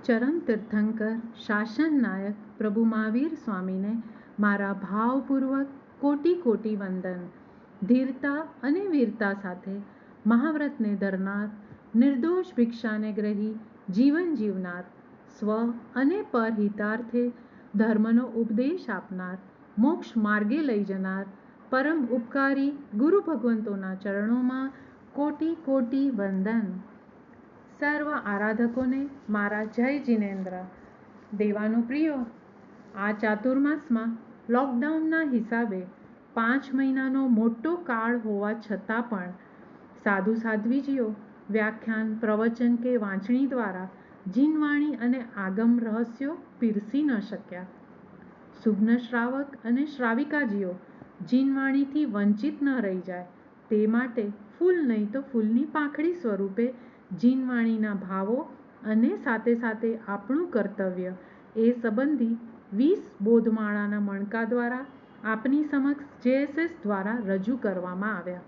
ચરણ તીર્થંકર શાસન નાયક પ્રભુ મહાવીર સ્વામીને મારા ભાવપૂર્વક કોટી કોટી વંદન. ધીરતા અને વીરતા સાથે મહાવ્રતને ધરનાર, નિર્દોષ ભિક્ષાને ગ્રહી જીવન જીવનાર, સ્વ અને પરહિતાર્થે ધર્મનો ઉપદેશ આપનાર, મોક્ષ માર્ગે લઈ જનાર પરમ ઉપકારી ગુરુ ભગવંતોના ચરણોમાં કોટી કોટી વંદન. સર્વ આરાધકોને મારા જય જિનેન્દ્ર. દેવાનુપ્રિયો, આ ચાતુર્માસમાં લોકડાઉનના હિસાબે 5 મહિનાનો મોટો કાળ હોવા છતાં પણ સાધુ સાધ્વીજીઓ વ્યાખ્યાન, પ્રવચન કે વાંચણી દ્વારા જીનવાણી અને આગમ રહસ્યો પીરસી ન શક્યા. સુગ્ન શ્રાવક અને શ્રાવિકાજીઓ જીનવાણીથી વંચિત ન રહી જાય તે માટે ફૂલ નહીં તો ફૂલની પાંખડી સ્વરૂપે જીનવાણીના ભાવો અને સાથે સાથે આપણું કર્તવ્ય એ સંબંધી 20 બોધમાળાના મણકા દ્વારા આપની સમક્ષ JSS દ્વારા રજૂ કરવામાં આવ્યા,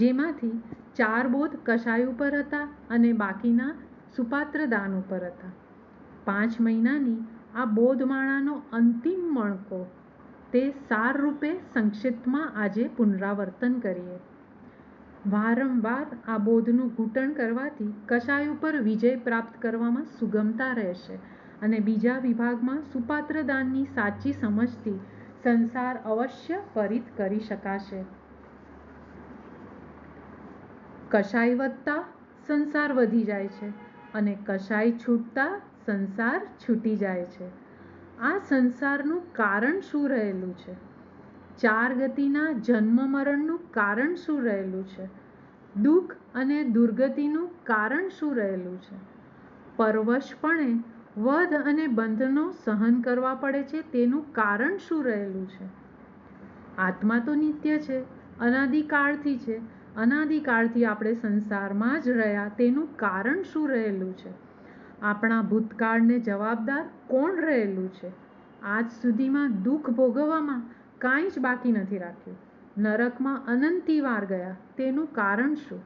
જેમાંથી 4 બોધ કશાય ઉપર હતા અને બાકીના સુપાત્ર દાન ઉપર હતા. 5 મહિનાની આ બોધમાળાનો અંતિમ મણકો તે સાર રૂપે સંક્ષિપ્તમાં આજે પુનરાવર્તન કરીએ. વારંવાર આ બોધનું ઘૂંટણ કરવાથી કશાય ઉપર વિજય પ્રાપ્ત કરવામાં સુગમતા રહેશે અને બીજા વિભાગમાં સુપાત્ર દાનની સાચી સમજથી સંસાર અવશ્ય પરિત કરી શકાશે. કશાય વધતા સંસાર વધી જાય છે અને કશાય છૂટતા સંસાર છૂટી જાય છે. આ સંસારનું કારણ શું રહેલું છે? 4 ગતિના જન્મ મરણનું કારણ શું રહેલું છે? દુઃખ અને દુર્ગતિનું કારણ શું રહેલું છે? પરવશપણે વધ અને બંધનો સહન કરવા પડે છે તેનું કારણ શું રહેલું છે? આત્મા તો નિત્ય છે, અનાદિકાળથી છે. અનાદિકાળથી આપણે સંસારમાં જ રહ્યા તેનું કારણ શું રહેલું છે? આપણા ભૂતકાળને જવાબદાર કોણ રહેલું છે? આજ સુધીમાં દુઃખ ભોગવવામાં કાંઈ જ બાકી નથી રાખ્યું. નરકમાં અનંતી વાર ગયા તેનું કારણ શું?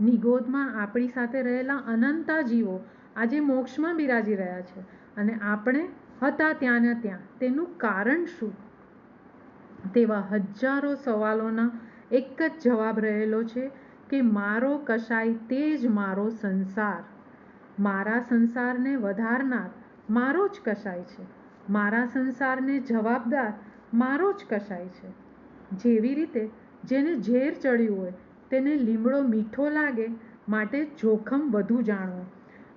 નિગોદમાં આપણી સાથે રહેલા અનંતા જીવો આજે મોક્ષમાં બિરાજી રહ્યા છે અને આપણે હતા ત્યાંના ત્યાં તેનું કારણ શું? તેવા હજારો સવાલોના એક જ જવાબ રહેલો છે કે મારો કશાય તે જ મારો સંસાર. મારા સંસારને વધારનાર મારો જ કશાય છે. મારા સંસારને જવાબદાર મારો જ કશાય છે. જેવી રીતે જેને ઝેર ચડ્યું હોય તેને લીમડો મીઠો લાગે માટે જોખમ વધુ જાણવું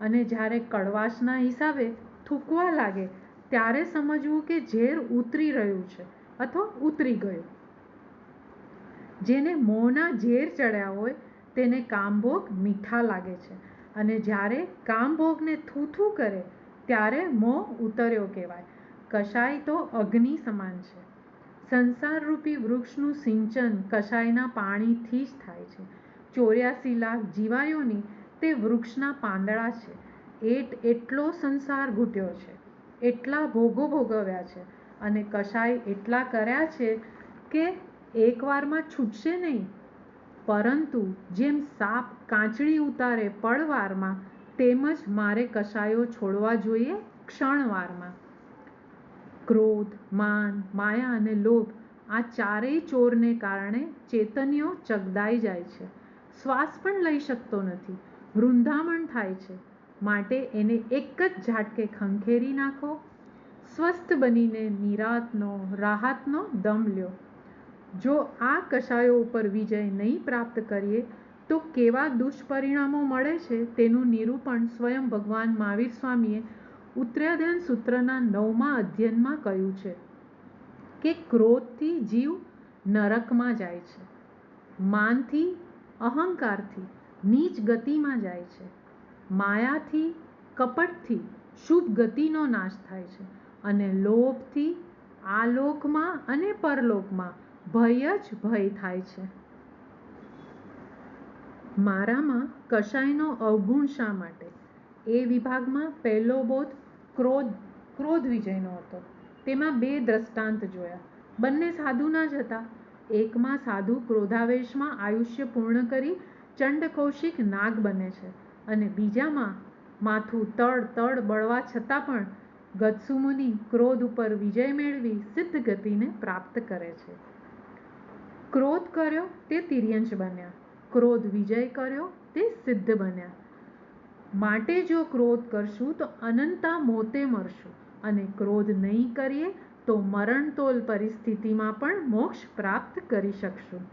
અને જ્યારે કડવાશના હિસાબે થૂકવા લાગે ત્યારે સમજવું કે ઝેર ઉતરી રહ્યું છે અથવા ઉતરી ગયું. જેને મોંના ઝેર ચડ્યા હોય તેને કામભોગ મીઠા લાગે છે અને જ્યારે કામભોગને થૂથું કરે ત્યારે મોં ઉતર્યો કહેવાય. કશાય તો અગ્નિ સમાન છે. સંસાર રૂપી વૃક્ષનું સિંચન કશાયના પાણીથી જ થાય છે. 84 લાખ જીવાયોની તે વૃક્ષના પાંદડા છે. એટલો સંસાર ઘૂંટ્યો છે, એટલા ભોગો ભોગવ્યા છે અને કશાય એટલા કર્યા છે કે એકવારમાં છૂટશે નહીં, પરંતુ જેમ સાપ કાંચળી ઉતારે પળવારમાં તેમ જ મારે કશાયો છોડવા જોઈએ ક્ષણવારમાં. ક્રોધ, માન, માયા અને લોભ આ ચારેય ચોરને કારણે ચેતન્યો ચગદાઈ જાય છે. શ્વાસ પણ લઈ શકતો નથી, વૃંદામણ થાય છે. માટે એને એક જ ઝાટકે ખંખેરી નાખો. સ્વસ્થ બનીને નિરાતનો રાહતનો દમ લ્યો. જો આ કશાયો ઉપર વિજય નહીં પ્રાપ્ત કરીએ તો કેવા દુષ્પરિણામો મળે છે તેનું નિરૂપણ સ્વયં ભગવાન મહાવીર સ્વામીએ ઉત્તરાધ્યાન સૂત્રના 9મા અધ્યયનમાં કહ્યું છે કે ક્રોધથી જીવ નરકમાં જાય છે, માનથી અહંકારથી નીચ ગતિમાં જાય છે, માયાથી કપટથી શુભ ગતિનો નાશ થાય છે અને લોભથી આ લોકમાં અને પરલોકમાં ભય જ ભય થાય છે. મારામાં કશાયનો અવગુણ શા માટે? એ વિભાગમાં પહેલો બોધ ક્રોધ વિજયનો હતો. તેમાં 2 દ્રષ્ટાંત જોયા. બંને સાધુના જ હતા. એકમાં સાધુ ક્રોધાવેશમાં આયુષ્ય પૂર્ણ કરી ચંડ કૌશિક નાગ બને છે અને બીજામાં માથું તડ તડ બળવા છતાં પણ ગત્સુમુનિ ક્રોધ ઉપર વિજય મેળવી સિદ્ધ ગતિને પ્રાપ્ત કરે છે. ક્રોધ કર્યો તે તિર્યંચ બન્યા, ક્રોધ વિજય કર્યો તે સિદ્ધ બન્યા. માટે જો ક્રોધ કરશું તો અનંતા મોતે મરશું, અને ક્રોધ નહીં કરીએ તો મરણતોલ પરિસ્થિતિમાં પણ મોક્ષ પ્રાપ્ત કરી શકશું.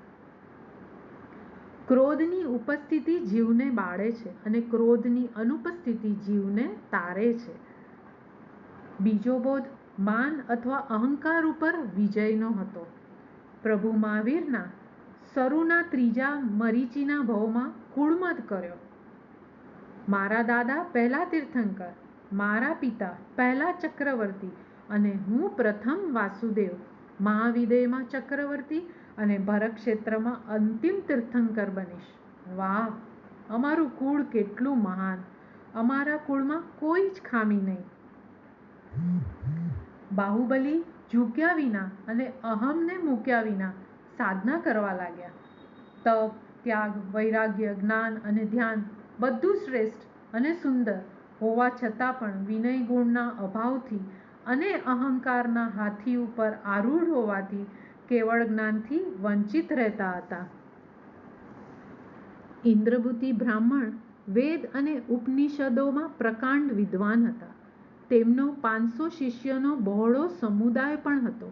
ક્રોધની ઉપસ્થિતિ જીવને બાળે છે અને ક્રોધની અનુપસ્થિતિ જીવને તારે છે. બીજો બોધ માન અથવા અહંકાર ઉપર વિજયનો હતો. પ્રભુ મહાવીરના શરૂના ત્રીજા મરીચીના ભવમાં કુળમદ કર્યો. મારા દાદા પહેલા તીર્થંકર, મારા પિતા પહેલા ચક્રવર્તી અને હું પ્રથમ વાસુદેવ, મહાવિદેયમાં ચક્રવર્તી અને ભરત ક્ષેત્રમાં અંતિમ તીર્થંકર બનીશ. વાહ, અમારું કુળ કેટલું મહાન! અમારા કુળમાં કોઈ જ ખામી નહીં. બાહુબલી ઝૂક્યા વિના અને અહમને મૂક્યા વિના સાધના કરવા લાગ્યા. તપ, ત્યાગ, વૈરાગ્ય, જ્ઞાન અને ધ્યાન બધું શ્રેષ્ઠ અને સુંદર હોવા છતાં પણ વિનય ગુણના અભાવથી અને અહંકારના હાથી ઉપર આરૂઢ હોવાથી કેવળ જ્ઞાનથી વંચિત રહેતા હતા. ઇન્દ્રભૂતિ બ્રાહ્મણ વેદ અને ઉપનિષદોમાં પ્રકાંડ વિદ્વાન હતા. તેમનો 500 શિષ્યનો બહોળો સમુદાય પણ હતો.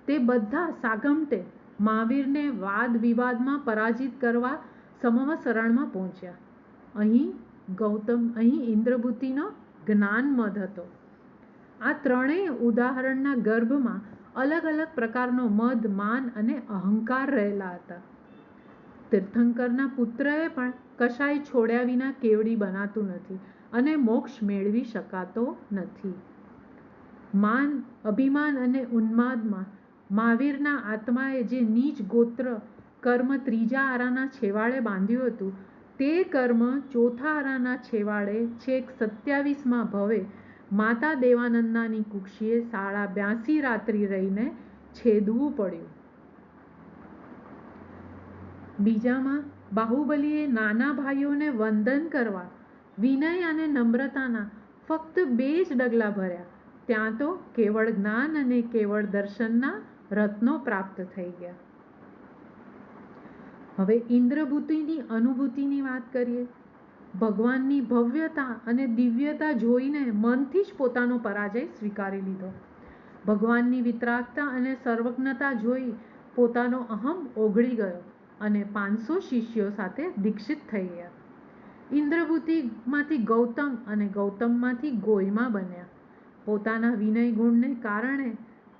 તે બધા સાગમટે મહાવીરને વાદ વિવાદમાં પરાજિત કરવા સમવસરણમાં પહોંચ્યા. અહીં ઇન્દ્રભૂતિનો જ્ઞાનમદ હતો. આ ત્રણેય ઉદાહરણના ગર્ભમાં અલગ અલગ પ્રકારનો મદ, માન અને અહંકાર રહેલા હતા. તીર્થંકરના પુત્રએ પણ કશાય છોડ્યા વિના કેવડી બનાતું નથી અને મોક્ષ મેળવી શકાતો નથી. માન, અભિમાન અને ઉન્માદમાં મહાવીરના આત્માએ જે નીચ ગોત્ર કર્મ ત્રીજા આરાના છેવાડે બાંધ્યું હતું, તે કર્મ ચોથા આરાના છેવાડે છેક 27મા ભવે માતા દેવાનંદાની કુક્ષીએ 82 રાત્રિ રહીને છેદવું પડ્યું. બીજામાં બાહુબલીએ નાના ભાઈઓને વંદન કરવા વિનય અને નમ્રતાના ફક્ત 2 જ ડગલા ભર્યા, ત્યાં તો કેવળ જ્ઞાન અને કેવળ દર્શનના રત્નો પ્રાપ્ત થઈ ગયા. હવે ઇન્દ્રભૂતિની અનુભૂતિની વાત કરીએ. ભગવાનની ભવ્યતા અને દિવ્યતા જોઈને મનથી જ પોતાનો પરાજય સ્વીકારી લીધો. ભગવાનની વિતરાગતા અને સર્વજ્ઞતા જોઈ પોતાનો અહમ ઓગળી ગયો અને 500 શિષ્યો સાથે દીક્ષિત થઈ ગયા. ઇન્દ્રભૂતિમાંથી ગૌતમ અને ગૌતમમાંથી ગોયમા બન્યા. પોતાના વિનય ગુણને કારણે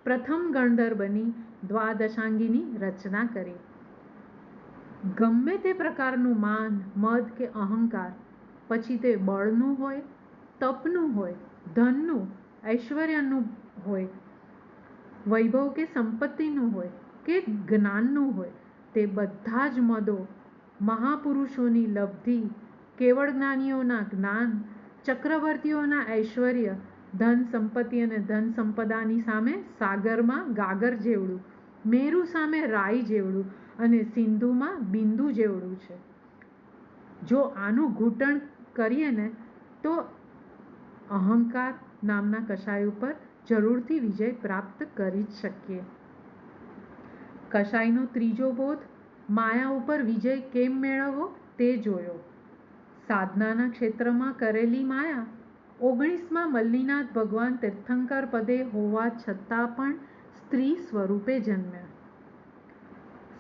પ્રથમ ગણધર બની દ્વાદશાંગીની રચના કરી. ગમે તે પ્રકારનું માન, મદ કે અહંકાર, પછી તે બળનું હોય, તપનું હોય, ધનનું, ઐશ્વર્યનું હોય, વૈભવ કે સંપત્તિનું હોય કે જ્ઞાનનું હોય, તે બધા જ મદો મહાપુરુષોની લબ્ધિ, કેવળ જ્ઞાનીઓના જ્ઞાન, ચક્રવર્તીઓના ઐશ્વર્ય, ધન સંપત્તિ અને ધન સંપદાની સામે સાગરમાં ગાગર જેવડું, મેરુ સામે રાઈ જેવડું અને સિંધુમાં બિંદુ જેવડું છે. જો આનું ઘૂંટણ કરીએ ને તો અહંકાર નામના કશાય ઉપર જરૂરથી વિજય પ્રાપ્ત કરી જ શકીએ. કશાયનો ત્રીજો બોધ માયા ઉપર વિજય કેમ મેળવવો તે જોયો. સાધનાના ક્ષેત્રમાં કરેલી માયા 19માં મલ્લીનાથ ભગવાન તીર્થંકર પદે હોવા છતાં પણ સ્ત્રી સ્વરૂપે જન્મ્યા.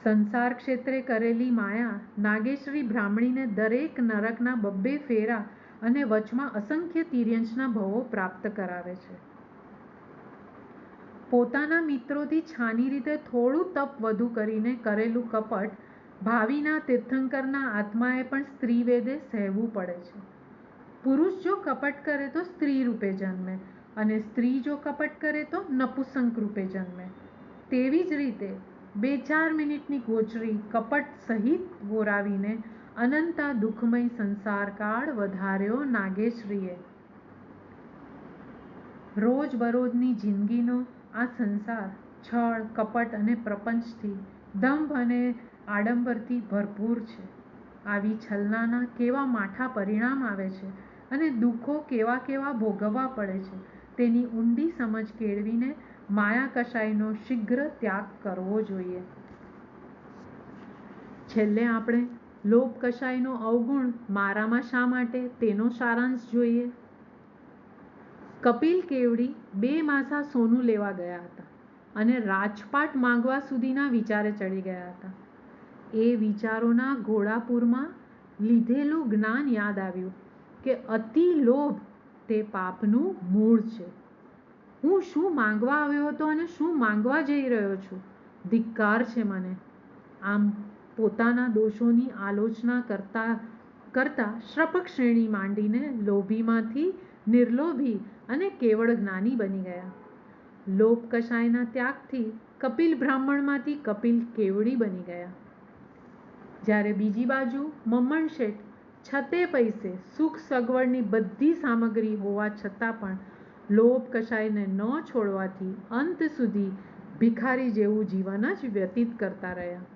સંસાર ક્ષેત્રે કરેલી માયા નાગેશ્વરી બ્રાહ્મણીને દરેક નરકના 2 ફેરા અને વચમાં અસંખ્ય તિર્યંચના ભવો પ્રાપ્ત કરાવે છે. પોતાના મિત્રોથી છાની રીતે થોડું તપ વધુ કરીને કરેલું કપટ ભાવિના તીર્થંકરના આત્માએ પણ સ્ત્રી વેદે સહેવું પડે છે. પુરુષ જો કપટ કરે તો સ્ત્રી રૂપે જન્મે અને સ્ત્રી જો કપટ કરે તો નપુંસક રૂપે જન્મે. તેવી જ રીતે 2-4 મિનિટની ગોચરી કપટ સહિત વોરાવીને અનંતા દુઃખમય સંસારકાળ વધાર્યો નાગેશ્રીએ. રોજબરોજની જિંદગીનો આ સંસાર છળ, કપટ અને પ્રપંચથી, દંભ અને આડંબરથી ભરપૂર છે. આવી છલનાના કેવા માઠા પરિણામ આવે છે અને દુઃખો કેવા કેવા ભોગવવા પડે છે તેની ઊંડી સમજ કેળવીને માયા કષાયનો શીઘ્ર ત્યાગ કરવો જોઈએ. છેલ્લે આપણે લોભ કષાયનો અવગુણ મારામાં શા માટે તેનો સારાંશ જોઈએ. કપિલ કેવડી 2 માસા સોનું લેવા ગયા હતા અને રાજપાટ માંગવા સુધીના વિચારે ચડી ગયા હતા. એ વિચારોના ઘોડાપુરમાં લીધેલું જ્ઞાન યાદ આવ્યું કે અતિ લોભ તે પાપનું મૂળ છે. હું શું માંગવા આવ્યો હતો અને શું માંગવા જઈ રહ્યો છું? ધિક્કાર છે મને. આમ પોતાના દોષોની આલોચના કરતા શ્રપક શ્રેણી માંડીને લોભીમાંથી નિર્લોભી અને કેવળ જ્ઞાની બની ગયા. લોભ કષાયના ત્યાગથી કપિલ બ્રાહ્મણમાંથી કપિલ કેવડી બની ગયા. જ્યારે બીજી બાજુ મમ્મણ શેઠ છતે પૈસે સુખ સગવડની બધી સામગ્રી હોવા છતાં પણ લોભ કષાયને ન છોડવાથી અંત સુધી ભિખારી જેવું જીવન જ વ્યતીત કરતા રહ્યા.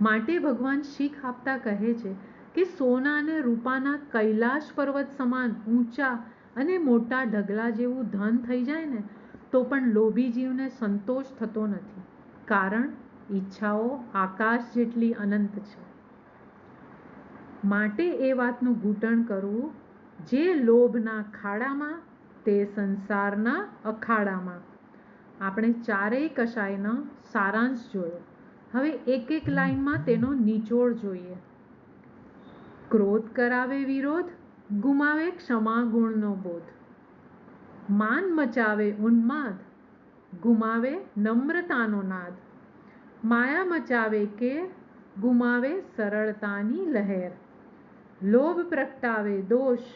માટે ભગવાન શીખ આપતા કહે છે કે સોના અને રૂપાના કૈલાશ પર્વત સમાન ઊંચા અને મોટા ઢગલા જેવું ધન થઈ જાય ને તો પણ લોભી જીવને સંતોષ થતો નથી, કારણ ઈચ્છાઓ આકાશ જેટલી અનંત છે. માટે એ વાતનું ઘૂંટણ કરવું, જે લોભના ખાડામાં તે સંસારના અખાડામાં. આપણે ચારેય કષાયનો સારાંશ જોયો. હવે એક એક લાઈનમાં તેનો નિચોડ જોઈએ. ક્રોધ કરાવે વિરોધ, ગુમાવે ક્ષમા ગુણનો બોધ. માન મચાવે ઉન્માદ, ગુમાવે નમ્રતાનો નાદ. માયા મચાવે કેર, ગુમાવે સરળતાની લહેર. લોભ પ્રગટાવે દોષ,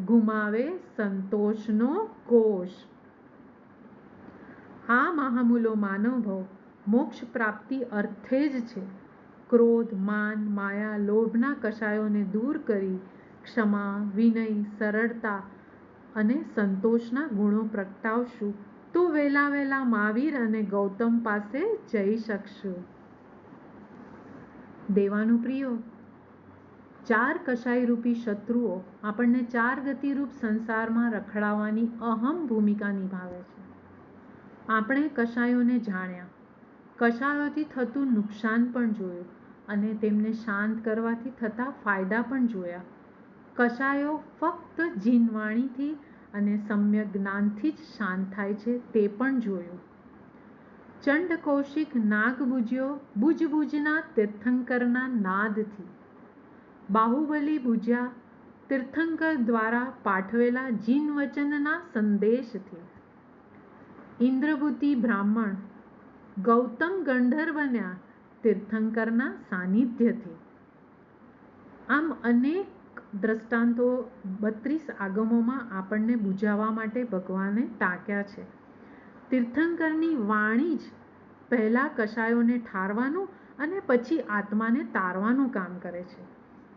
ગુમાવે સંતોષનો કોષ. આ મહામૂલો માનવભવ મોક્ષ પ્રાપ્તિ અર્થે જ છે. ક્રોધ, માન, માયા, લોભના કષાયોને દૂર કરી ક્ષમા, વિનય, સરળતા અને સંતોષના ગુણો પ્રગટાવશું તો વહેલા વહેલા મહાવીર અને ગૌતમ પાસે જઈ શકશું. દેવાનુપ્રિયો, 4 કષાયરૂપી શત્રુઓ આપણને 4 ગતિરૂપ સંસારમાં રખડાવવાની અહમ ભૂમિકા નિભાવે છે. આપણે કષાયોને જાણ્યા, કષાયોથી થતું નુકસાન પણ જોયું અને તેમને શાંત કરવાથી થતા ફાયદા પણ જોયા. કષાયો ફક્ત જીનવાણીથી અને સમ્યક જ્ઞાનથી જ શાંત થાય છે તે પણ જોયું. ચંડ કૌશિક નાગ બુજ્યો બુજના તીર્થંકરના નાદથી. બાહુબલી બુજ્યા તીર્થંકર દ્વારા પાઠવેલા જીન વચનના સંદેશથી. ઇન્દ્રભૂતિ બ્રાહ્મણ ગૌતમ ગંધર્વ બન્યા તીર્થંકરના સાનિધ્યથી. આમ અનેક દ્રષ્ટાંતો 32 આગમોમાં આપણને બુજાવવા માટે ભગવાને ટાંક્યા છે. તીર્થંકરની વાણી જ પહેલા કષાયોને ઠારવાનું અને પછી આત્માને તારવાનું કામ કરે છે.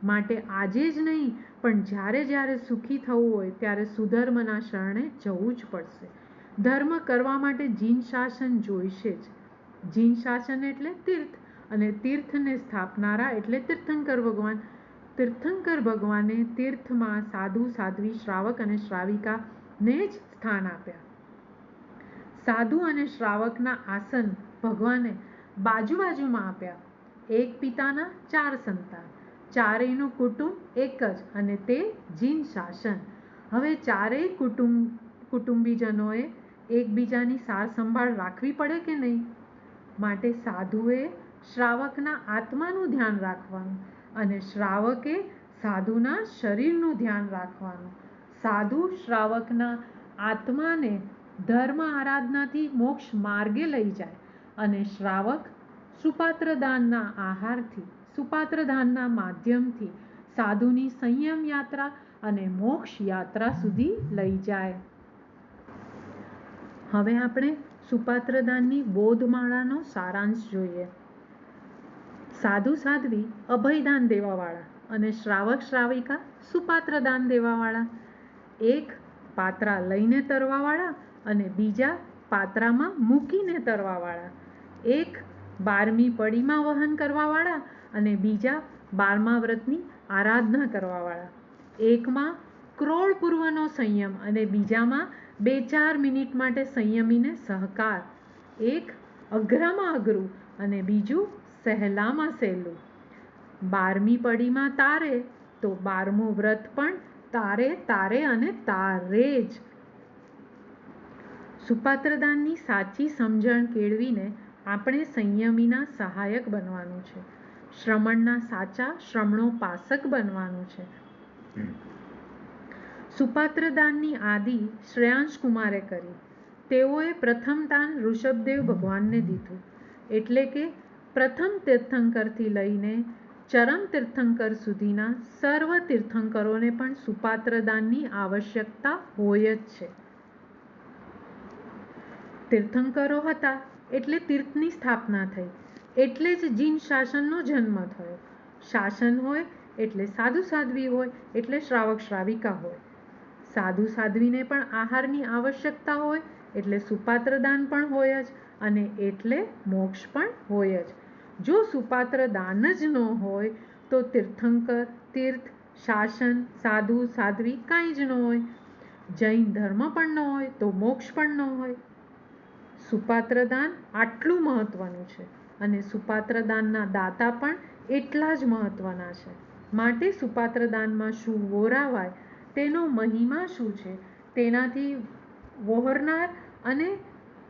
માટે આજે જ નહીં પણ જ્યારે જ્યારે સુખી થવું હોય ત્યારે સુધર્મના શરણે જવું જ પડશે. ધર્મ કરવા માટે જીન શાસન જોઈશે જ. જીન શાસન એટલે તીર્થ, અને તીર્થને સ્થાપનારા એટલે તીર્થંકર ભગવાન. તીર્થંકર ભગવાને તીર્થમાં સાધુ, સાધ્વી, શ્રાવક અને શ્રાવિકાને જ સ્થાન આપ્યા. સાધુ અને શ્રાવકના આસન ભગવાને બાજુ બાજુમાં આપ્યા. એક પિતાના 4 સંતાન, ચારેયનું કુટુંબ એક જ, અને તે જીન શાસન. હવે ચારેય કુટુંબીજનોએ એકબીજાની સાર સંભાળ રાખવી પડે કે નહીં? માટે સાધુએ શ્રાવકના આત્માનું ધ્યાન રાખવાનું અને શ્રાવકે સાધુના શરીરનું ધ્યાન રાખવાનું. સાધુ શ્રાવકના આત્માને ધર્મ આરાધનાથી મોક્ષ માર્ગે લઈ જાય અને શ્રાવક સુપાત્રદાનના આહારથી, સુપાત્રદાનના માધ્યમથી સાધુની સંયમ યાત્રા અને મોક્ષ યાત્રા સુધી લઈ જાય. હવે આપણે સુપાત્રદાનની બોધમાળાનો સારાંશ જોઈએ. સાધુ સાધ્વી અભયદાન દેવાવાળા અને શ્રાવક શ્રાવિકા સુપાત્રદાન દેવાવાળા. એક પાત્રા લઈને તરવાવાળા અને બીજા પાત્રામાં મૂકીને તરવાવાળા. એક 12મી પડીમાં વહન કરવાવાળા અને બીજા 12મા વ્રતની આરાધના કરવાવાળા. એકમાં ક્રોળપૂર્વનો સંયમ અને બીજામાં 2-4 મિનિટ માટે સંયમીને સહકાર. એક અઘરામાં અઘરું અને બીજું સહેલામાં સહેલું. 12મી પડીમાં તારે તો 12મું વ્રત પણ તારે તારે અને તારે જ. સુપાત્રદાનની સાચી સમજણ કેળવીને આપણે સંયમીના સહાયક બનવાનું છે. શ્રમણના સાચા શ્રમણોપાસક બનવાનું છે. સુપાત્રદાનની આદિ શ્રેયાંશકુમારે કરી. તેઓએ પ્રથમ દાન ઋષભદેવ ભગવાનને દીધું. એટલે કે પ્રથમ તીર્થંકરથી લઈને ચરમ તીર્થંકર સુધીના સર્વ તીર્થંકરોને પણ સુપાત્રદાનની આવશ્યકતા હોય જ છે. તીર્થંકરો હતા એટલે તીર્થની સ્થાપના થઈ, એટલે જ જીન શાસનનો જન્મ થયો. શાસન હોય એટલે સાધુ સાધ્વી હોય, એટલે શ્રાવક શ્રાવિકા હોય. સાધુ સાધ્વીને પણ આહારની આવશ્યકતા હોય, એટલે સુપાત્રદાન પણ હોય જ, અને એટલે મોક્ષ પણ હોય જ. જો સુપાત્રદાન જ ન હોય તો તીર્થંકર, તીર્થ, શાસન, સાધુ સાધ્વી કાંઈ જ ન હોય. જૈન ધર્મ પણ ન હોય તો મોક્ષ પણ ન હોય. સુપાત્રદાન આટલું મહત્વનું છે અને સુપાત્રદાનના દાતા પણ એટલા જ મહત્વના છે. માટે સુપાત્રદાનમાં શું વોરાવાય, તેનો મહિમા શું છે, તેનાથી વહોરનાર અને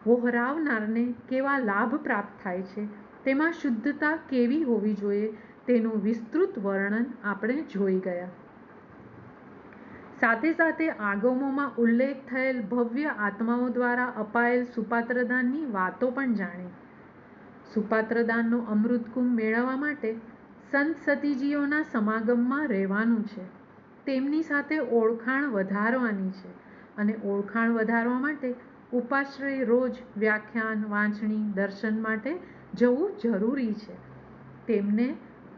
વહોરાવનારને કેવા લાભ પ્રાપ્ત થાય છે, તેમાં શુદ્ધતા કેવી હોવી જોઈએ, તેનું વિસ્તૃત વર્ણન આપણે જોઈ ગયા. સાથે સાથે આગમોમાં ઉલ્લેખ થયેલ ભવ્ય આત્માઓ દ્વારા અપાયેલ સુપાત્રદાનની વાતો પણ જાણી. સુપાત્રદાનનો અમૃતકુંભ મેળવવા માટે સંત સતીજીઓના સમાગમમાં રહેવાનું છે. તેમની સાથે ઓળખાણ વધારવાની છે અને ઓળખાણ વધારવા માટે ઉપાશ્રય રોજ વ્યાખ્યાન, વાંચણી, દર્શન માટે જવું જરૂરી છે. તેમને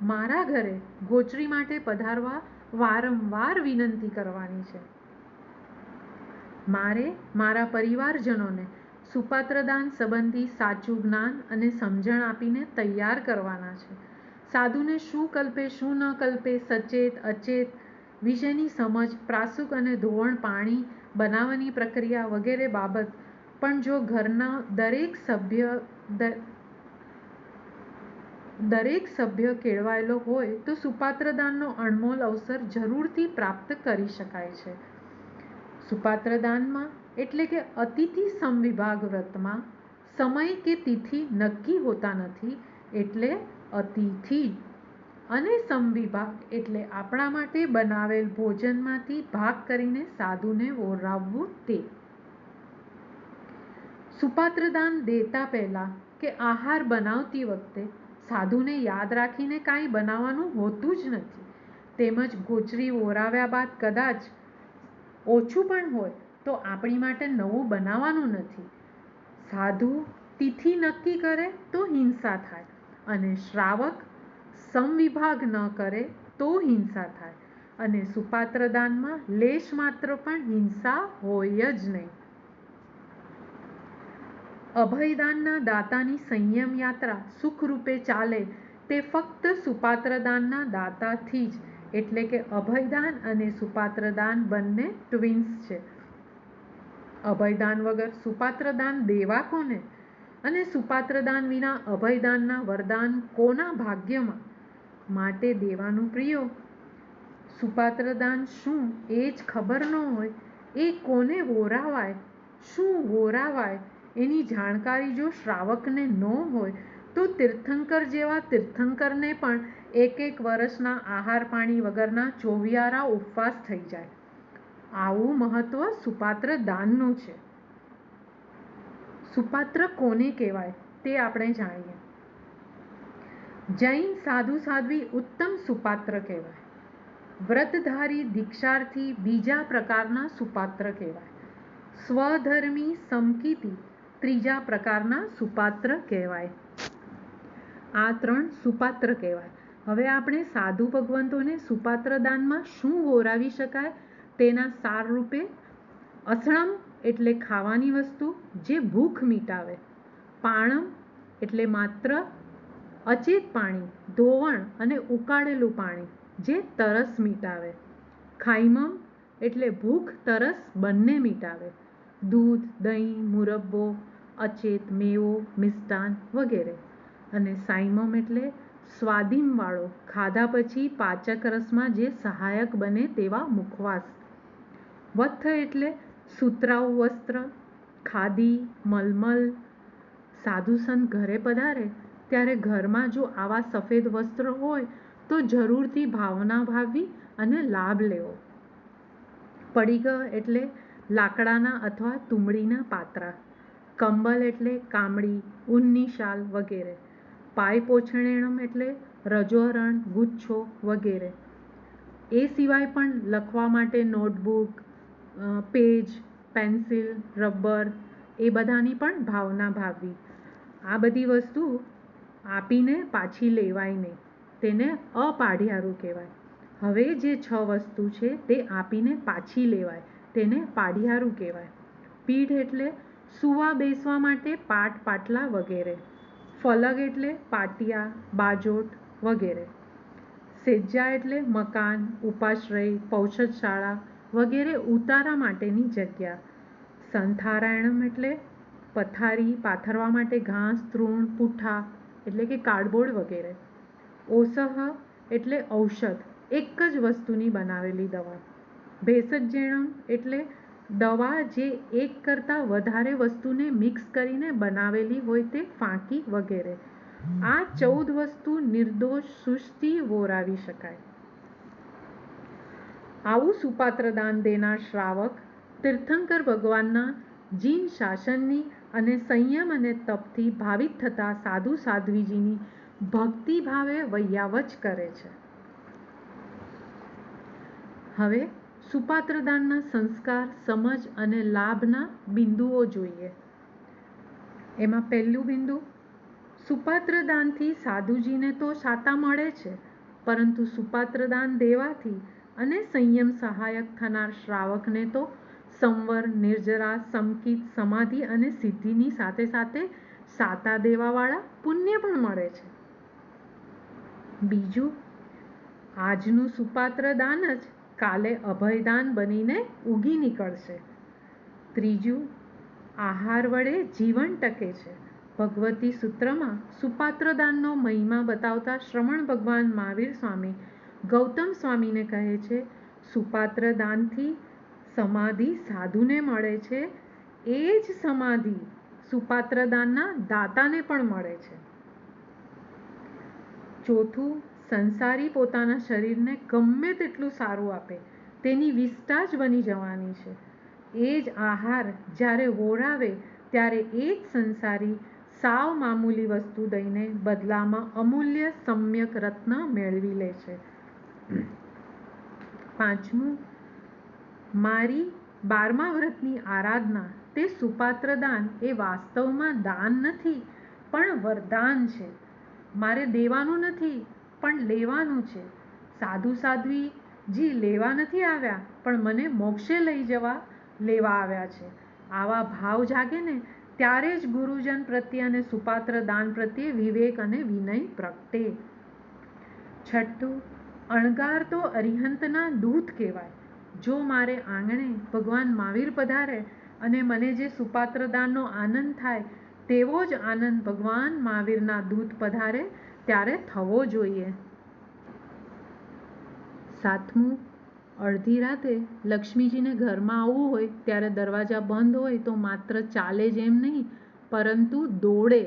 મારા ઘરે ગોચરી માટે પધારવા વારંવાર વિનંતી કરવાની છે. મારે મારા પરિવારજનોને સુપાત્રદાન સંબંધી સાચું જ્ઞાન અને સમજણ આપીને તૈયાર કરવાના છે. સાધુને શું કલ્પે શું ન કલ્પે, સચેત અચેત વિશેની સમજ, પ્રાસુક અને ધોવણ પાણી બનાવવાની પ્રક્રિયા વગેરે બાબત પણ જો ઘરના દરેક સભ્ય કેળવાયેલો હોય તો સુપાત્રદાનનો અણમોલ અવસર જરૂરથી પ્રાપ્ત કરી શકાય છે. સુપાત્રદાનમાં એટલે કે અતિથિ સમવિભાગ વ્રતમાં સમય કે તિથિ નક્કી હોતા નથી, એટલે અતિથિ અને સમવિભાગ એટલે આપણા માટે બનાવેલ ભોજનમાંથી ભાગ કરીને સાધુને વોરાવવું તે. સુપાત્રદાન દેતા પહેલા કે આહાર બનાવતી વખતે સાધુને યાદ રાખીને કાંઈ બનાવવાનું હોતું જ નથી. તેમજ ગોચરી વોરાવ્યા બાદ કદાચ ઓછું પણ હોય તો આપણી માટે નવું બનાવવાનું નથી. સાધુ તિથિ નક્કી કરે તો હિંસા થાય અને શ્રાવક સમવિભાગ ન કરે તો હિંસા થાય, અને સુપાત્રદાનમાં લેશ માત્ર પણ હિંસા હોય જ નહીં. અભયદાનના દાતાની સંયમ યાત્રા સુખરૂપે ચાલે તે ફક્ત સુપાત્રદાનના દાતાથી જ, એટલે કે અભયદાન અને સુપાત્રદાન બંને ટ્વિન્સ છે. અભયદાન વગર સુપાત્રદાન દેવા કોને, અને સુપાત્રદાન વિના અભયદાનના વરદાન કોના ભાગ્યમાં? માટે દેવાનું પ્રિયો. સુપાત્રદાન શું એ જ ખબર ન હોય, એ કોને વોરાવાય, શું વોરાવાય એની જાણકારી જો શ્રાવકને ન હોય તો તીર્થંકર જેવા તીર્થંકરને પણ 1 વર્ષના આહાર પાણી વગરના ચોવિયારા ઉપવાસ થઈ જાય. આવું મહત્વ સુપાત્ર દાનનું છે. સુપાત્ર કોને કહેવાય તે આપણે જાણીએ. જૈન સાધુ સાધ્વી ઉત્તમ સુપાત્ર કહેવાય. વ્રતધારી દીક્ષાર્થી બીજા પ્રકારના સુપાત્ર કહેવાય. સ્વધર્મી સમકીતી ત્રીજા પ્રકારના સુપાત્ર કહેવાય. આ 3 સુપાત્ર કહેવાય. હવે આપણે સાધુ ભગવંતોને સુપાત્રદાનમાં શું વોરાવી શકાય તેના સાર રૂપે અસણમ એટલે ખાવાની વસ્તુ જે ભૂખ મિટાવે, પાણમ એટલે માત્ર અચેત પાણી, ધોવણ અને ઉકાળેલું પાણી જે તરસ મિટાવે, ખાઈમમ એટલે ભૂખ તરસ બંને મિટાવે. દૂધ, દહીં, મુરબ્બો, અચેત, મેવો, મિષ્ટાન વગેરે. અને સાઈમમ એટલે સ્વાદિમવાળો, ખાધા પછી પાચક રસમાં જે સહાયક બને તેવા મુખવાસ. વત્થ એટલે સુતરાઉ વસ્ત્ર, ખાદી, મલમલ. સાધુ સંત ઘરે પધારે ત્યારે ઘરમાં જો આવા સફેદ વસ્ત્ર હોય તો જરૂરથી ભાવના ભાવવી અને લાભ લેવો. પડીગ એટલે લાકડાના અથવા તુંબડીના પાત્રા. કંબલ એટલે કામળી, ઊનની શાલ વગેરે. પાય પોછણેણમ એટલે રજોરણ, ગુચ્છો વગેરે. એ સિવાય પણ લખવા માટે નોટબુક, પેજ, પેન્સિલ, રબર એ બધાની પણ ભાવના ભાવવી. આ બધી વસ્તુ આપીને પાછી લેવાય નહીં, તેને અપાઢિયારું કહેવાય. હવે જે 6 વસ્તુ છે તે આપીને પાછી લેવાય, તેને પાઢિયારું કહેવાય. પીઢ એટલે સૂવા બેસવા માટે પાટ, પાટલા વગેરે. ફલગ એટલે પાટિયા, બાજોટ વગેરે. સેજ્જા એટલે મકાન, ઉપાશ્રય, પૌષદશાળા વગેરે ઉતારા માટેની જગ્યા. સંથારાયણમ એટલે પથારી, પાથરવા માટે ઘાસ, તૃણ, પૂઠા એટલે કે કાર્ડબોર્ડ વગેરે. ઓસહ એટલે ઔષધ, એક જ વસ્તુની બનાવેલી દવા. ભેષજેણમ એટલે દવા જે એક કરતાં વધારે વસ્તુને મિક્સ કરીને બનાવેલી હોય તે ફાંકી વગેરે. આ 14 વસ્તુ નિર્દોષ શુષ્ટી વોરાવી શકાય. આવું સુપાત્ર દાન દેનાર શ્રાવક તીર્થંકર ભગવાનના જીન શાસનની અને સંયમ અને તપથી ભાવિત થતા સાધુ સાધ્વીજીની ભક્તિ ભાવે વૈયાવચ કરે છે. હવે સુપાત્રદાનના સંસ્કાર, સમજ અને લાભના બિંદુઓ જોઈએ. એમાં પહેલું બિંદુ, સુપાત્રદાનથી સાધુજીને તો શાતા મળે છે, પરંતુ સુપાત્રદાન દેવાથી અને સંયમ સહાયક થનાર શ્રાવકને તો સંવર, નિર્જરા, સમકિત, સમાધિ અને સિદ્ધિની સાથે સાથે શાતા દેવાવાળા પુણ્ય પણ મળે છે. બીજું, આજનું સુપાત્રદાન જ કાલે અભયદાન બનીને ઉગી નીકળશે. ત્રીજું, આહાર વડે જીવન ટકે છે. ભગવતી સૂત્રમાં સુપાત્રદાનનો મહિમા બતાવતા શ્રમણ ભગવાન મહાવીર સ્વામી ગૌતમ સ્વામીને કહે છે, સુપાત્રદાનથી સમાધિ સાધુને મળે છે, એ જ સમાધિ સુપાત્રદાનના દાતાને પણ મળે છે. ચોથું, સંસારી પોતાના શરીરને ગમે તેટલું સારું આપે, તેની વિષ્ઠા જ બની જવાની છે. એ જ આહાર જ્યારે વોરાવે ત્યારે એ જ સંસારી સાવ મામૂલી વસ્તુ દઈને બદલામાં અમૂલ્ય સમ્યક રત્ન મેળવી લે છે. પાંચમું, મારી 12મા વ્રતની આરાધના તે સુપાત્રદાન એ વાસ્તવમાં દાન નથી પણ વરદાન છે. મારે દેવાનું નથી પણ લેવાનું છે. સાધુ સાધ્વીજી લેવા નથી આવ્યા પણ મને મોક્ષે લઈ જવા લેવા આવ્યા છે. આવા ભાવ જાગે ને ત્યારે જ ગુરુજન પ્રત્યે અને સુપાત્ર દાન પ્રત્યે વિવેક અને વિનય પ્રગટે. છઠ્ઠું, અણગાર તો અરિહંતના દૂત કહેવાય. જો મારે આંગણે ભગવાન મહાવીર પધારે અને મને જે સુપાત્ર દાનનો આનંદ થાય તેવો જ આનંદ ભગવાન મહાવીરના દૂત પધારે ત્યારે થવો જોઈએ. સાતમું, અડધી રાતે લક્ષ્મીજીને ઘરમાં આવવું હોય ત્યારે દરવાજા બંધ હોય તો માત્ર ચાલે જ એમ નહીં પરંતુ દોડે,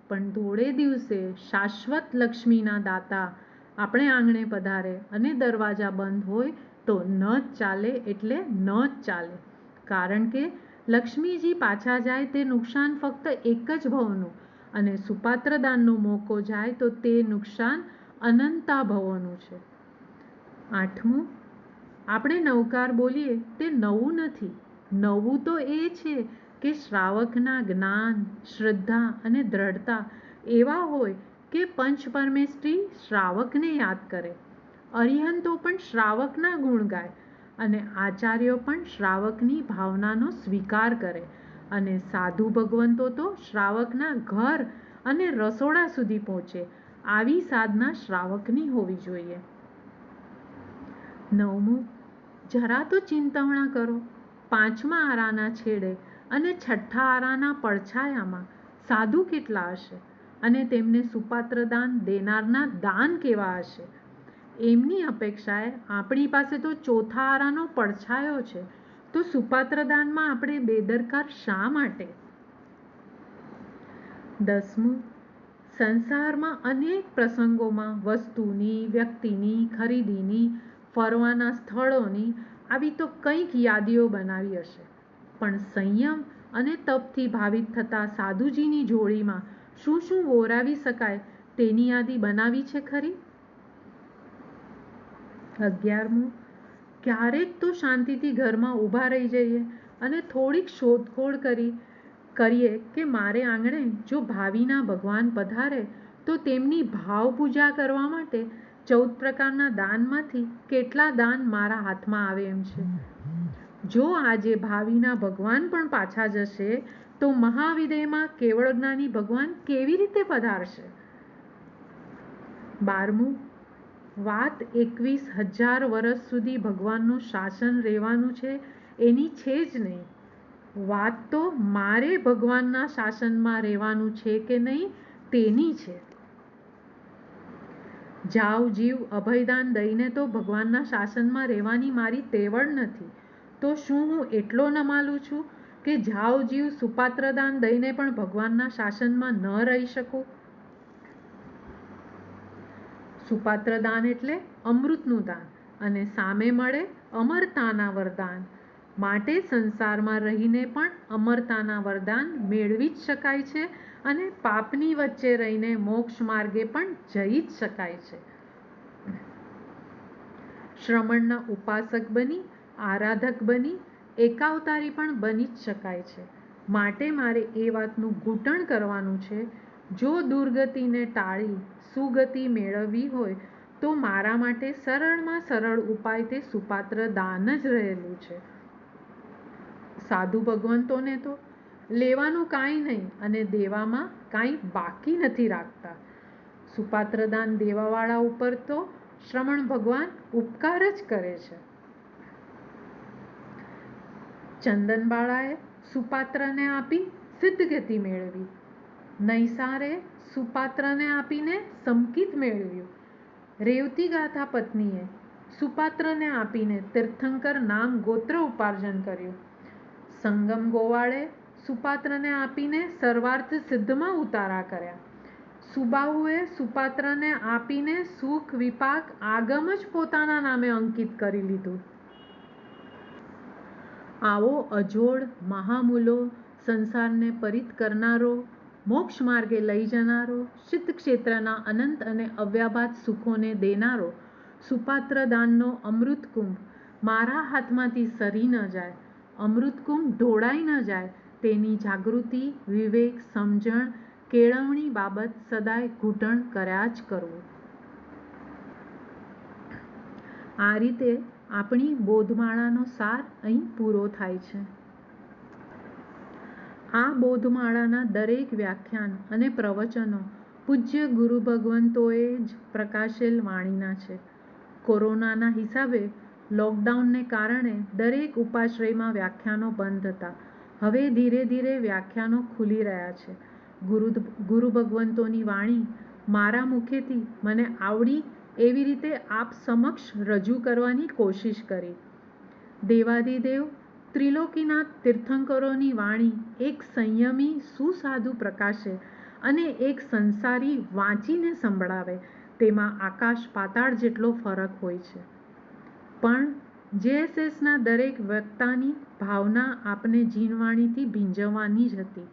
પણ દોડે દિવસે શાશ્વત લક્ષ્મીના દાતા આપણે આંગણે પધારે અને દરવાજા બંધ હોય તો ન જ ચાલે એટલે ન જ ચાલે. કારણ કે લક્ષ્મીજી પાછા જાય તે નુકસાન ફક્ત એક જ ભવનું અને સુપાત્રદાનનો મોકો જાય તો તે નુકસાન અનંતા ભવોનું છે. આઠમું, આપણે નવકાર બોલીએ તે નવું નથી. નવું તો એ છે કે શ્રાવકના જ્ઞાન, શ્રદ્ધા અને દ્રઢતા એવા હોય કે પંચ પરમેષ્ઠી શ્રાવકને યાદ કરે, અરિહંતો પણ શ્રાવકના ગુણ ગાય અને આચાર્યો પણ શ્રાવકની ભાવનાનો સ્વીકાર કરે અને સાધુ ભગવંતો તો શ્રાવકના ઘર અને રસોડા સુધી પહોંચે. આવી સાધના શ્રાવકની હોવી જોઈએ. નવમું, જરા તો ચિંતવણા કરો. 5મા આરાના છેડે અને 6ઠ્ઠા આરાના પડછાયામાં સાધુ કેટલા હશે, અને તેમને સુપાત્રદાન દેનારના દાન કેવા હશે? એમની અપેક્ષાએ આપણી પાસે તો 4થા આરાનો પડછાયો છે, તો સુપાત્રદાનમાં આપણે બેદરકાર શા માટે? 10મું, સંસારમાં અનેક પ્રસંગોમાં વસ્તુની, વ્યક્તિની, ખરીદીની, ફરવાના સ્થળોની આવી તો કંઈક યાદીઓ બનાવી હશે, પણ સંયમ અને તપથી ભાવિત થતા સાધુજીની જોડીમાં શું શું ઓરાવી શકાય તેની યાદી બનાવી છે ખરી? 11મું, ક્યારેક તો શાંતિથી ઘરમાં ઊભા રહી જઈએ અને થોડીક શોધખોળ કરીએ કે મારે આંગણે જો ભાવિના ભગવાન પધારે તો તેમની ભાવ પૂજા કરવા માટે 14 પ્રકારના દાનમાંથી કેટલા દાન મારા હાથમાં આવે એમ છે. જો આજે ભાવિના ભગવાન પણ પાછા જશે તો મહાવિદેયમાં કેવળ જ્ઞાની ભગવાન કેવી રીતે પધારશે? 12મું, વાત 21,000 વર્ષ સુધી ભગવાનનું શાસન રહેવાનું છે એની છે જ નહીં. વાત તો મારે ભગવાનના શાસનમાં રહેવાનું છે કે નહીં તેની છે. જાવ જીવ અભયદાન દઈને તો ભગવાનના શાસનમાં રહેવાની મારી તેવડ નથી, તો શું હું એટલો નમાલું છું કે જાવ જીવ સુપાત્રદાન દઈને પણ ભગવાનના શાસનમાં ન રહી શકું? સુપાત્રદાન એટલે અમૃતનું દાન, અને સામે મળે અમરતાના વરદાન. માટે સંસારમાં રહીને પણ અમરતાના વરદાન મેળવી જ શકાય છે, અને પાપની વચ્ચે રહીને મોક્ષ માર્ગે પણ જઈ જ શકાય છે. શ્રમણના ઉપાસક બની, આરાધક બની, એકાવતારી પણ બની જ શકાય છે. માટે મારે એ વાતનું ઘૂંટણ કરવાનું છે, જો દુર્ગતિને ટાળી સુગતિ મેળવવી હોય તો મારા માટે સરળમાં સરળ ઉપાય તે સુપાત્ર દાન જ રહેલું છે. સાધુ ભગવંતોને તો લેવાનું કાંઈ નહીં અને દેવામાં કાંઈ બાકી નથી રાખતા. સુપાત્રદાન દેવાવાળા ઉપર તો શ્રમણ ભગવાન ઉપકાર જ કરે છે. ચંદનબાળાએ સુપાત્રને આપી સિદ્ધગતિ મેળવી, નૈસારે સુપાત્રને આપીને સમકિત મેળવ્યું, રેવતી ગાથા પત્નીએ સુપાત્રને આપીને તીર્થંકર નામ ગોત્ર ઉપાર્જન કર્યું, સંગમ ગોવાળે સુપાત્રને આપીને સર્વાર્થ સિદ્ધમાં ઉતારા કર્યા, સુબાહુએ સુપાત્રને આપીને સુખ વિપાક આગમ જ પોતાના નામે અંકિત કરી લીધું. આવો અજોડ મહામૂલો, સંસારને પરિત કરનારો, મોક્ષ માર્ગે લઈ જનારો, સિદ્ધ ક્ષેત્રના અનંત અને અવ્યાભાત સુખોને દેનારો સુપાત્રદાનનો અમૃતકુંભ મારા હાથમાંથી સરી ન જાય, અમૃતકુંભ ઢોળાઈ ન જાય તેની જાગૃતિ, વિવેક, સમજણ, કેળવણી બાબત સદાય ઘૂંટણ કર્યા જ કરવું. આ રીતે આપણી બોધમાળાનો સાર અહીં પૂરો થાય છે. આ બોધમાળાના દરેક વ્યાખ્યાન અને પ્રવચનો પૂજ્ય ગુરુ ભગવંતોએ જ પ્રકાશેલ વાણીના છે. કોરોનાના હિસાબે લોકડાઉનને કારણે દરેક ઉપાશ્રયમાં વ્યાખ્યાનો બંધ હતા. હવે ધીરે ધીરે વ્યાખ્યાનો ખુલી રહ્યા છે. ગુરુ ભગવંતોની વાણી મારા મુખેથી મને આવડી એવી રીતે આપ સમક્ષ રજૂ કરવાની કોશિશ કરી. દેવાધિદેવ ત્રિલોકીનાથ તીર્થંકરોની વાણી એક સંયમી સુસાધુ પ્રકાશે અને એક સંસારી વાંચીને સંભળાવે તેમાં આકાશ પાતાળ જેટલો ફરક હોય છે. પણ JSSના દરેક વક્તાની ભાવના આપને જીનવાણીથી ભીંજવવાની જ હતી.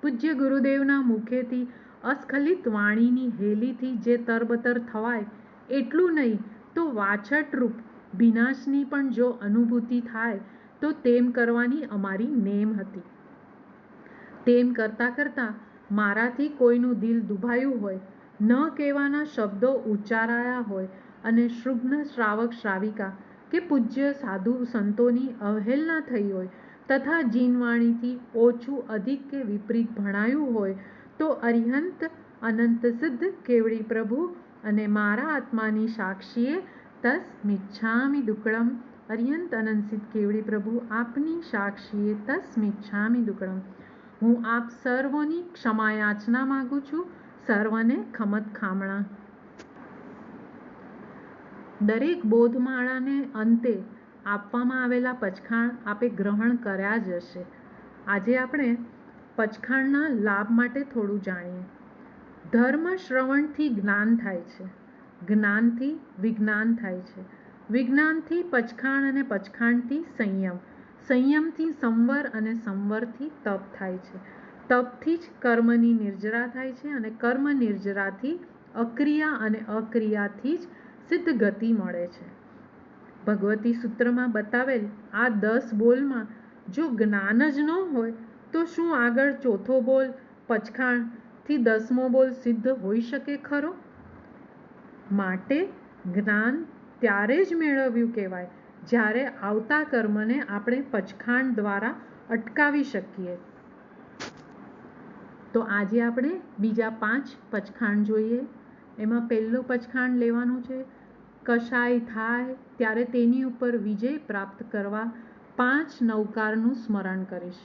પૂજ્ય ગુરુદેવના મુખેથી અસ્ખલિત વાણીની હેલીથી જે તરબતર થવાય એટલું નહીં તો વાછટરૂપ ભીનાશની પણ જો અનુભૂતિ થાય તો તેમ કરવાની અમારી નેમ હતી. તેમ કરતાં કરતાં મારાથી કોઈનું દિલ દુભાયું હોય, ન કહેવાના શબ્દો ઉચ્ચારાયા હોય અને શુભ્ન શ્રાવક શ્રાવિકા કે પૂજ્ય સાધુ સંતોની અવહેલના થઈ હોય તથા જીનવાણીથી ઓછું અધિક કે વિપરીત ભણાયું હોય તો અરિહંત અનંત સિદ્ધ કેવડી પ્રભુ અને મારા આત્માની સાક્ષીએ તસ્મિચ્છામિ દુક્કડમ અર્યંત અનંત સિદ્ધ કેવડી પ્રભુ આપની સાક્ષીએ તસ્મિચ્છામિ દુક્કડમ. હું આપ સર્વોની ક્ષમા યાચના માગું છું, સર્વને ખમત ખામણા. દરેક બોધમાળાને અંતે આપવામાં આવેલા પચખાણ આપે ગ્રહણ કર્યા જ હશે. આજે આપણે પચખાણના લાભ માટે થોડું જાણીએ. ધર્મ શ્રવણથી જ્ઞાન થાય છે, જ્ઞાનથી વિજ્ઞાન થાય છે, વિજ્ઞાનથી પચખાણ અને પચખાણથી સંયમ, સંયમથી સંવર અને સંવરથી તપ થાય છે, તપથી જ કર્મની નિર્જરા થાય છે અને કર્મ નિર્જરાથી અક્રિયા અને અક્રિયાથી જ સિદ્ધ ગતિ મળે છે. ભગવતી સૂત્રમાં બતાવેલ આ 10 બોલમાં જો જ્ઞાન જ ન હોય તો શું આગળ ચોથો બોલ પચખાણથી 10મો બોલ સિદ્ધ હોઈ શકે ખરો? માટે જ્ઞાન ત્યારે જ મેળવ્યું કહેવાય જ્યારે આવતા કર્મને આપણે પચખાણ દ્વારા અટકાવી શકીએ. તો આજે આપણે બીજા 5 પચખાણ જોઈએ. એમાં પહેલું પચખાણ લેવાનું છે, કશાય થાય ત્યારે તેની ઉપર વિજય પ્રાપ્ત કરવા 5 નવકારનું સ્મરણ કરીશ.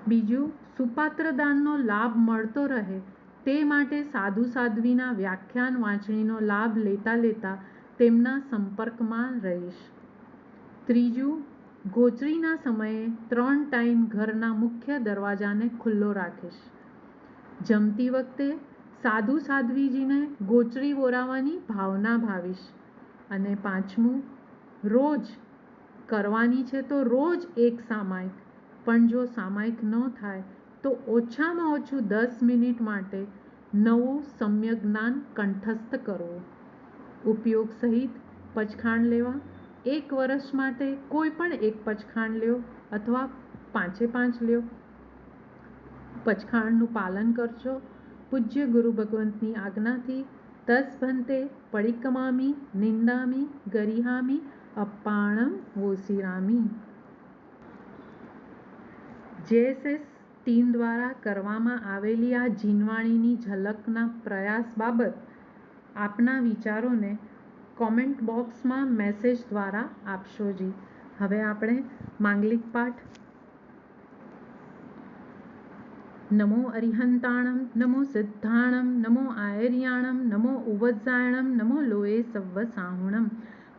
બીજું, સુપાત્ર દાનનો લાભ મળતો રહે તે માટે સાધુ સાધ્વીના વ્યાખ્યાન વાંચણીનો લાભ લેતા લેતા તેમના સંપર્કમાં રહીશ. ત્રીજું, ગોચરીના સમયે 3 ટાઈમ ઘરના મુખ્ય દરવાજાને ખુલ્લો રાખીશ. જમતી વખતે સાધુ સાધ્વીજીને ગોચરી ઓરાવવાની ભાવના ભાવીશ. અને પાંચમું, રોજ કરવાની છે તો રોજ એક સામાયિક, પણ જો સામાયિક ન થાય તો ઓછામાં ઓછું 10 મિનિટ માટે નવું સમ્યક જ્ઞાન કંઠસ્થ કરવું. ઉપયોગ સહિત પચખાણ લેવા. 1 વર્ષ માટે કોઈ પણ એક પચખાણ લ્યો અથવા 5 લ્યો. પચખાણનું પાલન કરજો. પૂજ્ય ગુરુ ભગવંતની આજ્ઞાથી તસ્ભંતે પડિક્કમામિ નિંદામિ ગરિહામિ અપ્પાણમ વોસિરામિ. જેએસએસ ટીમ દ્વારા કરવામાં આવેલી આ જીનવાણીની ઝલકના પ્રયાસ બાબત આપના વિચારોને કોમેન્ટ બોક્સમાં મેસેજ દ્વારા આપશો જી. હવે આપણે માંગલિક પાઠ. નમો અરિહંતાણમ, નમો સિદ્ધાણમ, નમો આયર્યાણમ, નમો ઉવજ્જાયણમ, નમો લોએ સવ્વ સાહુણમ.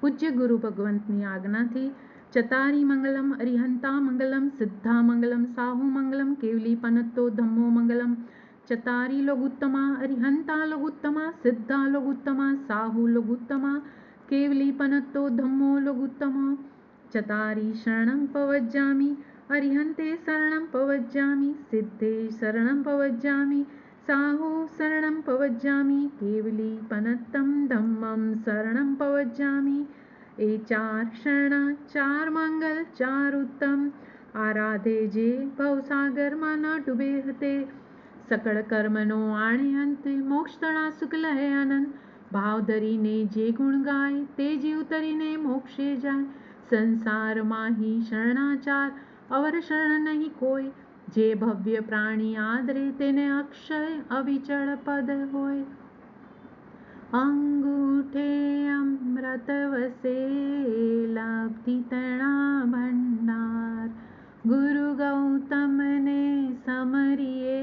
પૂજ્ય ગુરુ ભગવંતની આજ્ઞાથી ચતારી મંગલમ અરિહંતા મંગલમ સિદ્ધા મંગલમ સાહુ મંગલમ કેવલી પનત્તો ધમ્મો મંગલમ. ચતારી લોગુત્તમા અરિહંતા લોગુત્તમા સિદ્ધા લોગુત્તમા સાહુ લોગુત્તમા કેવલી પનત્તો ધમ્મો લોગુત્તમા. ચતારી શરણં પવજ્જામિ અરિહંતે શરણં પવજ્જામિ સિદ્ધે શરણં પવજ્જામિ સાહુ શરણં પવજ્જામિ કેવલી પનત્તં ધમ્મં શરણં પવજ્જામિ. એ 4 શરણા 4 મંગલ 4 ઉત્તમ આરાધે જે ભવસાગરમાં ન ડૂબે હતે. સકળ કર્મનો આણે અંતે મોક્ષ તણા સુખ લહે આનંદ. ભાવ ધરીને જે ગુણ ગાય તે જ ઉતરીને મોક્ષે જાય. સંસારમાં હી શરણાચાર અવર શરણ નહીં કોઈ. જે ભવ્ય પ્રાણી આદરે તેને અક્ષય અવિચળ પદ હોય. અંગૂઠે અમૃત વસે લબ્ધિ તણા ભંડાર. ગુરુ ગૌતમને સમરીએ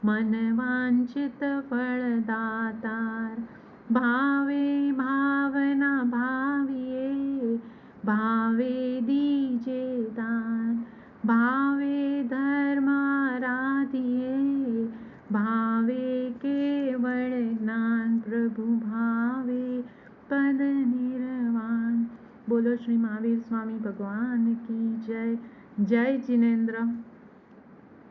મન વાંછિત ફળ દાતાર. ભાવે ભાવના ભાવીએ ભાવે દીજે દાન. ભાવે ધર્મ આરાધીએ ભાવે કેવળ જ્ઞાન. પ્રભુ ભાવે પદ નિર્વાણ. બોલો શ્રી મહાવીર સ્વામી ભગવાન કી જય. જય જિનેન્દ્ર.